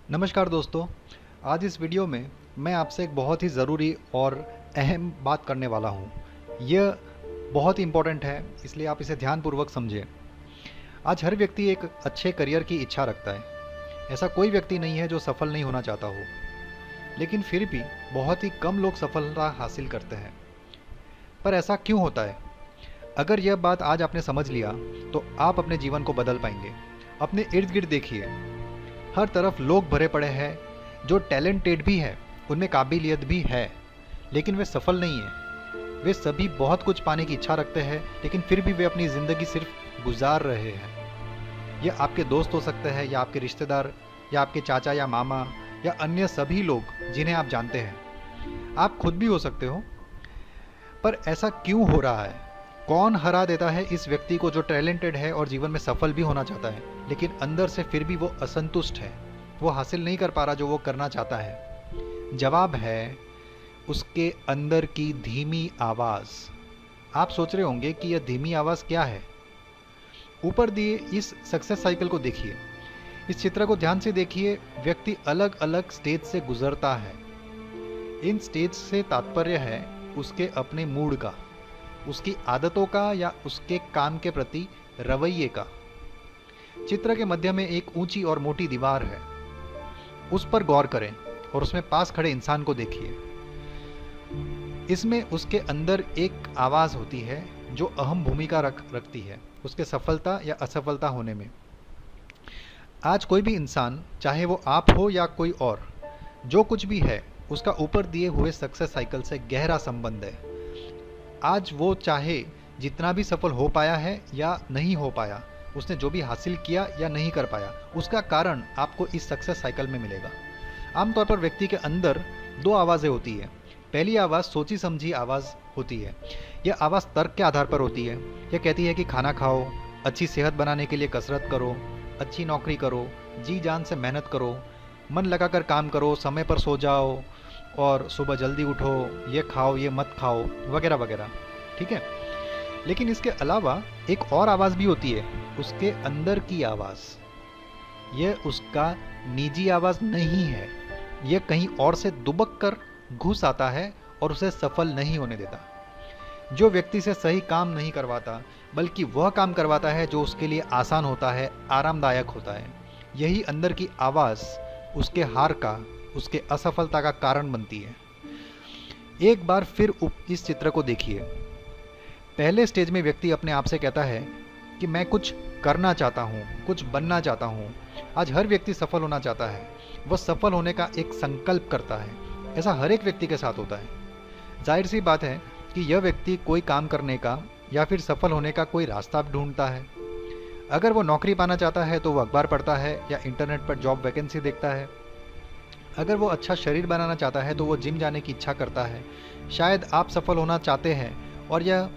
नमस्कार दोस्तों। आज इस वीडियो में मैं आपसे एक बहुत ही ज़रूरी और अहम बात करने वाला हूँ। यह बहुत ही इम्पोर्टेंट है, इसलिए आप इसे ध्यानपूर्वक समझें। आज हर व्यक्ति एक अच्छे करियर की इच्छा रखता है। ऐसा कोई व्यक्ति नहीं है जो सफल नहीं होना चाहता हो, लेकिन फिर भी बहुत ही कम लोग सफलता हासिल करते हैं। पर ऐसा क्यों होता है? अगर यह बात आज आपने समझ लिया तो आप अपने जीवन को बदल पाएंगे। अपने इर्द गिर्द देखिए, हर तरफ लोग भरे पड़े हैं जो टैलेंटेड भी है, उनमें काबिलियत भी है, लेकिन वे सफल नहीं हैं। वे सभी बहुत कुछ पाने की इच्छा रखते हैं, लेकिन फिर भी वे अपनी ज़िंदगी सिर्फ गुजार रहे हैं। यह आपके दोस्त हो सकते हैं, या आपके रिश्तेदार, या आपके चाचा या मामा, या अन्य सभी लोग जिन्हें आप जानते हैं। आप खुद भी हो सकते हो। पर ऐसा क्यों हो रहा है? कौन हरा देता है इस व्यक्ति को जो टैलेंटेड है और जीवन में सफल भी होना चाहता है, लेकिन अंदर से फिर भी वो असंतुष्ट है, वो हासिल नहीं कर पा रहा जो वो करना चाहता है? जवाब है उसके अंदर की धीमी आवाज़। आप सोच रहे होंगे कि यह धीमी आवाज़ क्या है। ऊपर दिए इस सक्सेस साइकिल को देखिए, इस चित्र को ध्यान से देखिए। व्यक्ति अलग अलग स्टेज से गुजरता है। इन स्टेज से तात्पर्य है उसके अपने मूड का, उसकी आदतों का, या उसके काम के प्रति रवैये का। चित्र के मध्य में एक ऊंची और मोटी दीवार है, उस पर गौर करें और उसमें पास खड़े इंसान को देखिए। इसमें उसके अंदर एक आवाज़ होती है जो अहम भूमिका रखती है उसके सफलता या असफलता होने में। आज कोई भी इंसान, चाहे वो आप हो या कोई और, जो कुछ भी है, उसका ऊपर दिए हुए सक्सेस साइकिल से गहरा संबंध है। आज वो चाहे जितना भी सफल हो पाया है या नहीं हो पाया, उसने जो भी हासिल किया या नहीं कर पाया, उसका कारण आपको इस सक्सेस साइकिल में मिलेगा। आमतौर पर व्यक्ति के अंदर दो आवाज़ें होती है। पहली आवाज़ सोची समझी आवाज़ होती है। यह आवाज़ तर्क के आधार पर होती है। यह कहती है कि खाना खाओ, अच्छी सेहत बनाने के लिए कसरत करो, अच्छी नौकरी करो, जी जान से मेहनत करो, मन लगाकर काम करो, समय पर सो जाओ और सुबह जल्दी उठो, ये खाओ ये मत खाओ, वगैरह वगैरह। ठीक है, लेकिन इसके अलावा एक और आवाज़ भी होती है, उसके अंदर की आवाज़। यह उसका निजी आवाज़ नहीं है। यह कहीं और से दुबक कर घुस आता है और उसे सफल नहीं होने देता। जो व्यक्ति से सही काम नहीं करवाता, बल्कि वह काम करवाता है जो उसके लिए आसान होता है, आरामदायक होता है। यही अंदर की आवाज़ उसके हार का, उसके असफलता का कारण बनती है। एक बार फिर इस चित्र को देखिए। पहले स्टेज में व्यक्ति अपने आप से कहता है कि मैं कुछ करना चाहता हूँ, कुछ बनना चाहता हूँ। आज हर व्यक्ति सफल होना चाहता है। वह सफल होने का एक संकल्प करता है। ऐसा हर एक व्यक्ति के साथ होता है। जाहिर सी बात है कि यह व्यक्ति कोई काम करने का या फिर सफल होने का कोई रास्ता ढूंढता है। अगर वो नौकरी पाना चाहता है तो वह अखबार पढ़ता है या इंटरनेट पर जॉब वैकेंसी देखता है। अगर वो अच्छा शरीर बनाना चाहता है तो वो जिम जाने की इच्छा करता है। शायद आप सफल होना चाहते हैं और यह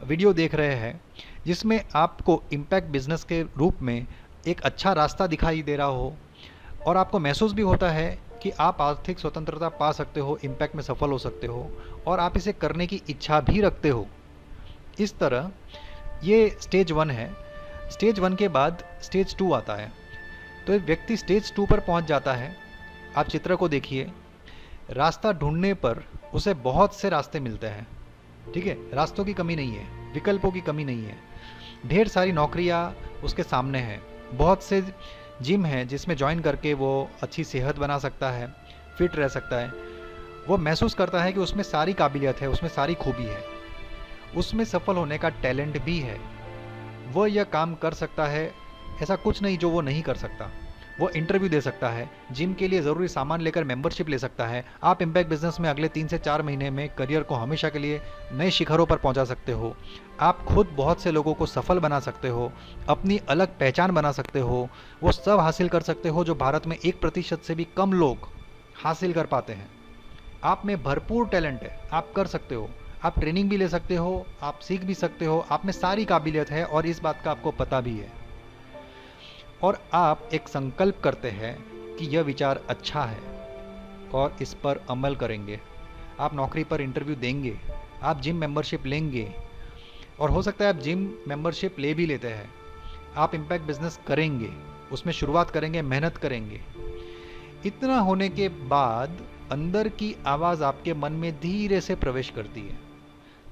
वीडियो देख रहे हैं जिसमें आपको इम्पैक्ट बिजनेस के रूप में एक अच्छा रास्ता दिखाई दे रहा हो, और आपको महसूस भी होता है कि आप आर्थिक स्वतंत्रता पा सकते हो, इम्पैक्ट में सफल हो सकते हो, और आप इसे करने की इच्छा भी रखते हो। इस तरह ये स्टेज 1 है। स्टेज 1 के बाद स्टेज 2 आता है। तो एक व्यक्ति स्टेज 2 पर पहुंच जाता है। आप चित्र को देखिए। रास्ता ढूंढने पर उसे बहुत से रास्ते मिलते हैं। ठीक है, रास्तों की कमी नहीं है, विकल्पों की कमी नहीं है। ढेर सारी नौकरियां उसके सामने हैं। बहुत से जिम हैं जिसमें ज्वाइन करके वो अच्छी सेहत बना सकता है, फिट रह सकता है। वो महसूस करता है कि उसमें सारी काबिलियत है, उसमें सारी खूबी है, उसमें सफल होने का टैलेंट भी है। वो यह काम कर सकता है, ऐसा कुछ नहीं जो वो नहीं कर सकता। वो इंटरव्यू दे सकता है, जिम के लिए ज़रूरी सामान लेकर मेंबरशिप ले सकता है। आप इम्पैक्ट बिजनेस में अगले 3 से 4 महीने में करियर को हमेशा के लिए नए शिखरों पर पहुंचा सकते हो। आप खुद बहुत से लोगों को सफल बना सकते हो, अपनी अलग पहचान बना सकते हो। वो सब हासिल कर सकते हो जो भारत में 1% से भी कम लोग हासिल कर पाते हैं। आप में भरपूर टैलेंट है, आप कर सकते हो। आप ट्रेनिंग भी ले सकते हो, आप सीख भी सकते हो। आप में सारी काबिलियत है और इस बात का आपको पता भी है। और आप एक संकल्प करते हैं कि यह विचार अच्छा है और इस पर अमल करेंगे। आप नौकरी पर इंटरव्यू देंगे, आप जिम मेंबरशिप लेंगे, और हो सकता है आप जिम मेंबरशिप ले भी लेते हैं। आप इम्पैक्ट बिजनेस करेंगे, उसमें शुरुआत करेंगे, मेहनत करेंगे। इतना होने के बाद अंदर की आवाज़ आपके मन में धीरे से प्रवेश करती है।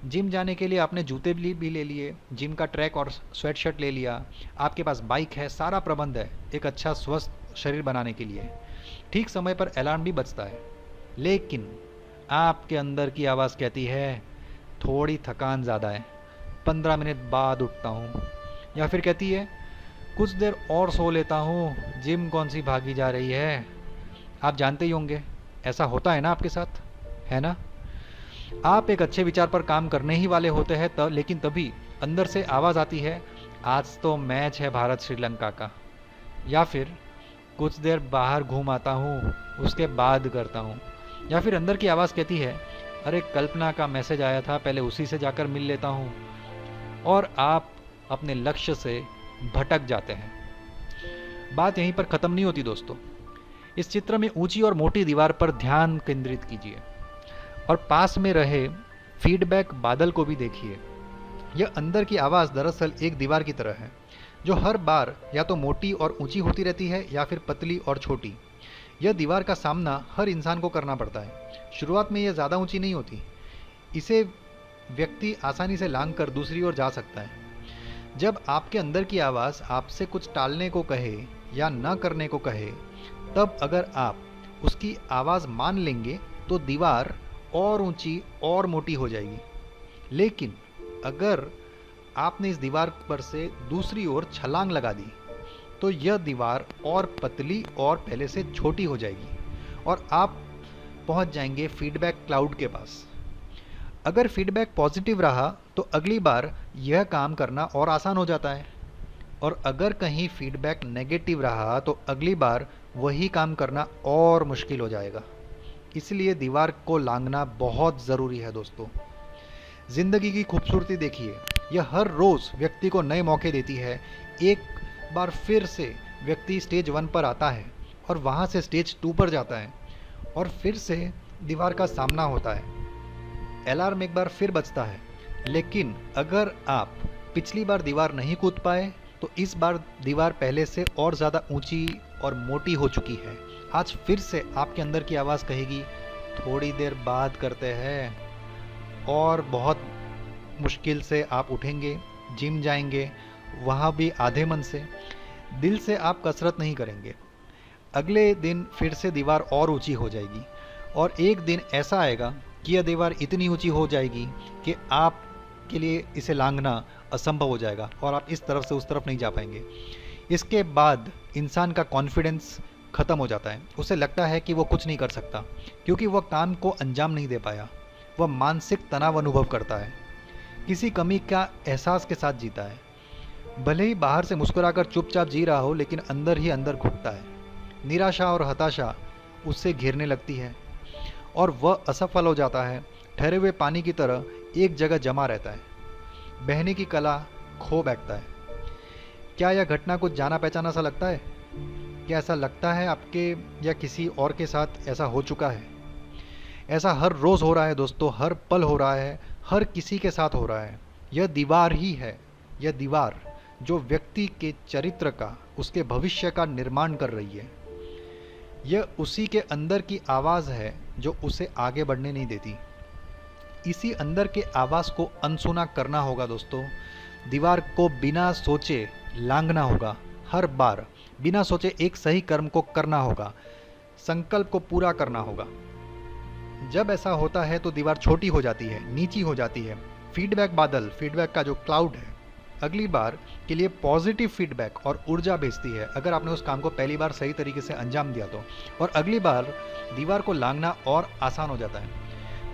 जिम जाने के लिए आपने जूते भी ले लिए, जिम का ट्रैक और स्वेट शर्ट ले लिया, आपके पास बाइक है, सारा प्रबंध है एक अच्छा स्वस्थ शरीर बनाने के लिए। ठीक समय पर अलार्म भी बजता है, लेकिन आपके अंदर की आवाज़ कहती है थोड़ी थकान ज़्यादा है, 15 मिनट बाद उठता हूँ। या फिर कहती है कुछ देर और सो लेता हूँ, जिम कौन सी भागी जा रही है। आप जानते ही होंगे, ऐसा होता है ना आपके साथ, है ना। आप एक अच्छे विचार पर काम करने ही वाले होते हैं लेकिन तभी अंदर से आवाज़ आती है आज तो मैच है भारत श्रीलंका का। या फिर कुछ देर बाहर घूम आता हूँ, उसके बाद करता हूँ। या फिर अंदर की आवाज़ कहती है अरे कल्पना का मैसेज आया था, पहले उसी से जाकर मिल लेता हूँ। और आप अपने लक्ष्य से भटक जाते हैं। बात यहीं पर ख़त्म नहीं होती दोस्तों। इस चित्र में ऊंची और मोटी दीवार पर ध्यान केंद्रित कीजिए और पास में रहे फीडबैक बादल को भी देखिए। यह अंदर की आवाज़ दरअसल एक दीवार की तरह है, जो हर बार या तो मोटी और ऊंची होती रहती है या फिर पतली और छोटी। यह दीवार का सामना हर इंसान को करना पड़ता है। शुरुआत में यह ज़्यादा ऊंची नहीं होती, इसे व्यक्ति आसानी से लांघ कर दूसरी ओर जा सकता है। जब आपके अंदर की आवाज़ आपसे कुछ टालने को कहे या न करने को कहे, तब अगर आप उसकी आवाज़ मान लेंगे तो दीवार और ऊंची और मोटी हो जाएगी। लेकिन अगर आपने इस दीवार पर से दूसरी ओर छलांग लगा दी तो यह दीवार और पतली और पहले से छोटी हो जाएगी और आप पहुंच जाएंगे फीडबैक क्लाउड के पास। अगर फीडबैक पॉजिटिव रहा तो अगली बार यह काम करना और आसान हो जाता है, और अगर कहीं फीडबैक नेगेटिव रहा तो अगली बार वही काम करना और मुश्किल हो जाएगा। इसलिए दीवार को लांघना बहुत ज़रूरी है दोस्तों। ज़िंदगी की खूबसूरती देखिए, यह हर रोज़ व्यक्ति को नए मौके देती है। एक बार फिर से व्यक्ति स्टेज 1 पर आता है और वहाँ से स्टेज 2 पर जाता है और फिर से दीवार का सामना होता है। अलार्म एक बार फिर बजता है, लेकिन अगर आप पिछली बार दीवार नहीं कूद पाए तो इस बार दीवार पहले से और ज़्यादा ऊंची और मोटी हो चुकी है। आज फिर से आपके अंदर की आवाज़ कहेगी थोड़ी देर बाद करते हैं, और बहुत मुश्किल से आप उठेंगे, जिम जाएंगे, वहाँ भी आधे मन से। दिल से आप कसरत नहीं करेंगे। अगले दिन फिर से दीवार और ऊंची हो जाएगी और एक दिन ऐसा आएगा कि यह दीवार इतनी ऊंची हो जाएगी कि आप के लिए इसे लांघना असंभव हो जाएगा और आप इस तरफ से उस तरफ नहीं जा पाएंगे। इसके बाद इंसान का कॉन्फिडेंस ख़त्म हो जाता है। उसे लगता है कि वो कुछ नहीं कर सकता क्योंकि वह काम को अंजाम नहीं दे पाया। वह मानसिक तनाव अनुभव करता है, किसी कमी का एहसास के साथ जीता है। भले ही बाहर से मुस्कुराकर चुपचाप जी रहा हो, लेकिन अंदर ही अंदर घुटता है। निराशा और हताशा उससे घेरने लगती है और वह असफल हो जाता है। ठहरे हुए पानी की तरह एक जगह जमा रहता है, बहने की कला खो बैठता है। क्या यह घटना कुछ जाना पहचाना सा लगता है? क्या ऐसा लगता है आपके या किसी और के साथ ऐसा हो चुका है? ऐसा हर रोज़ हो रहा है दोस्तों, हर पल हो रहा है, हर किसी के साथ हो रहा है। यह दीवार ही है, यह दीवार जो व्यक्ति के चरित्र का, उसके भविष्य का निर्माण कर रही है। यह उसी के अंदर की आवाज़ है जो उसे आगे बढ़ने नहीं देती। इसी अंदर के आवाज़ को अनसुना करना होगा दोस्तों। दीवार को बिना सोचे लांघना होगा। हर बार बिना सोचे एक सही कर्म को करना होगा, संकल्प को पूरा करना होगा। जब ऐसा होता है तो दीवार छोटी हो जाती है, नीची हो जाती है। फीडबैक बादल, फीडबैक का जो क्लाउड है, अगली बार के लिए पॉजिटिव फीडबैक और ऊर्जा भेजती है अगर आपने उस काम को पहली बार सही तरीके से अंजाम दिया तो। और अगली बार दीवार को लांघना और आसान हो जाता है,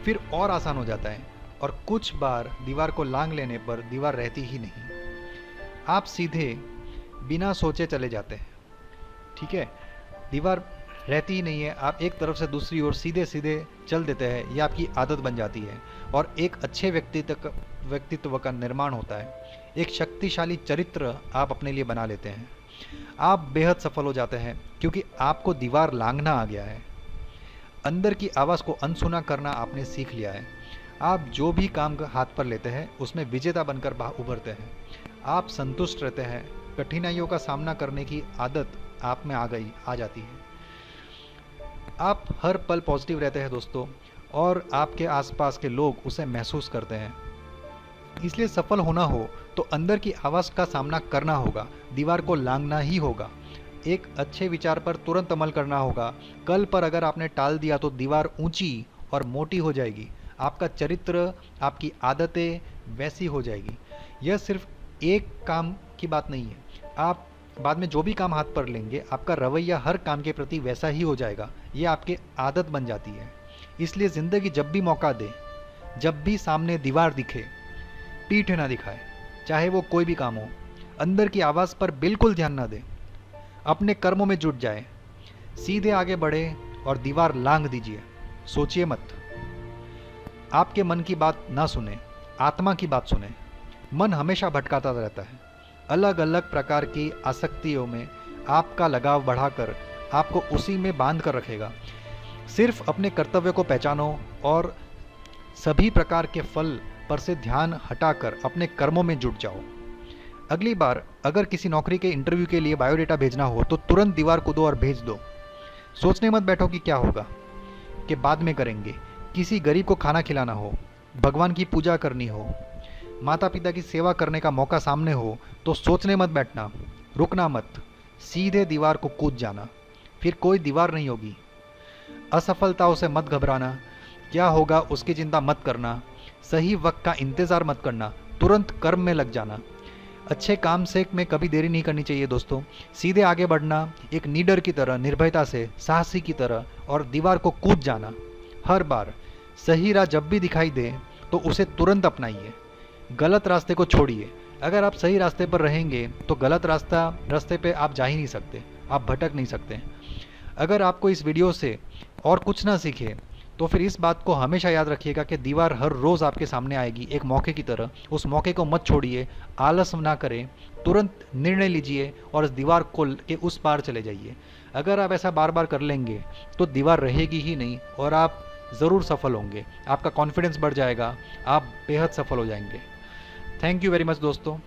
फिर और आसान हो जाता है, और कुछ बार दीवार को लांघ लेने पर दीवार रहती ही नहीं। आप सीधे बिना सोचे चले जाते हैं, ठीक है, दीवार रहती ही नहीं है। आप एक तरफ से दूसरी ओर सीधे सीधे चल देते हैं, यह आपकी आदत बन जाती है और एक अच्छे व्यक्तित्व का निर्माण होता है। एक शक्तिशाली चरित्र आप अपने लिए बना लेते हैं। आप बेहद सफल हो जाते हैं क्योंकि आपको दीवार लांघना आ गया है। अंदर की आवाज़ को अनसुना करना आपने सीख लिया है। आप जो भी काम हाथ पर लेते हैं उसमें विजेता बनकर उभरते हैं। आप संतुष्ट रहते हैं। कठिनाइयों का सामना करने की आदत आप में आ जाती है। आप हर पल पॉजिटिव रहते हैं दोस्तों, और आपके आसपास के लोग उसे महसूस करते हैं। इसलिए सफल होना हो तो अंदर की आवाज़ का सामना करना होगा, दीवार को लांघना ही होगा। एक अच्छे विचार पर तुरंत अमल करना होगा। कल पर अगर आपने टाल दिया तो दीवार ऊंची और मोटी हो जाएगी। आपका चरित्र, आपकी आदतें वैसी हो जाएगी। यह सिर्फ एक काम की बात नहीं है। आप बाद में जो भी काम हाथ पर लेंगे, आपका रवैया हर काम के प्रति वैसा ही हो जाएगा। ये आपकी आदत बन जाती है। इसलिए ज़िंदगी जब भी मौका दे, जब भी सामने दीवार दिखे, पीठ ना दिखाए, चाहे वो कोई भी काम हो। अंदर की आवाज़ पर बिल्कुल ध्यान ना दे, अपने कर्मों में जुट जाए, सीधे आगे बढ़े और दीवार लांघ दीजिए। सोचिए मत, आपके मन की बात ना सुने, आत्मा की बात सुने। मन हमेशा भटकाता रहता है, अलग अलग प्रकार की आसक्तियों में आपका लगाव बढ़ाकर आपको उसी में बांध कर रखेगा। सिर्फ अपने कर्तव्य को पहचानो और सभी प्रकार के फल पर से ध्यान हटाकर अपने कर्मों में जुट जाओ। अगली बार अगर किसी नौकरी के इंटरव्यू के लिए बायोडेटा भेजना हो तो तुरंत दीवार कूदो और भेज दो। सोचने मत बैठो कि क्या होगा, कि बाद में करेंगे। किसी गरीब को खाना खिलाना हो, भगवान की पूजा करनी हो, माता पिता की सेवा करने का मौका सामने हो तो सोचने मत बैठना, रुकना मत, सीधे दीवार को कूद जाना। फिर कोई दीवार नहीं होगी। असफलताओं से मत घबराना, क्या होगा उसकी चिंता मत करना, सही वक्त का इंतज़ार मत करना, तुरंत कर्म में लग जाना। अच्छे काम से में कभी देरी नहीं करनी चाहिए दोस्तों। सीधे आगे बढ़ना, एक नीडर की तरह, निर्भयता से, साहसी की तरह, और दीवार को कूद जाना। हर बार सही राह जब भी दिखाई दे तो उसे तुरंत अपनाइए, गलत रास्ते को छोड़िए। अगर आप सही रास्ते पर रहेंगे तो गलत रास्ते पे आप जा ही नहीं सकते, आप भटक नहीं सकते। अगर आपको इस वीडियो से और कुछ ना सीखे तो फिर इस बात को हमेशा याद रखिएगा कि दीवार हर रोज़ आपके सामने आएगी, एक मौके की तरह। उस मौके को मत छोड़िए, आलस ना करें, तुरंत निर्णय लीजिए और इस दीवार को के उस पार चले जाइए। अगर आप ऐसा बार बार कर लेंगे तो दीवार रहेगी ही नहीं और आप ज़रूर सफल होंगे। आपका कॉन्फिडेंस बढ़ जाएगा, आप बेहद सफल हो जाएंगे। थैंक यू वेरी मच दोस्तों।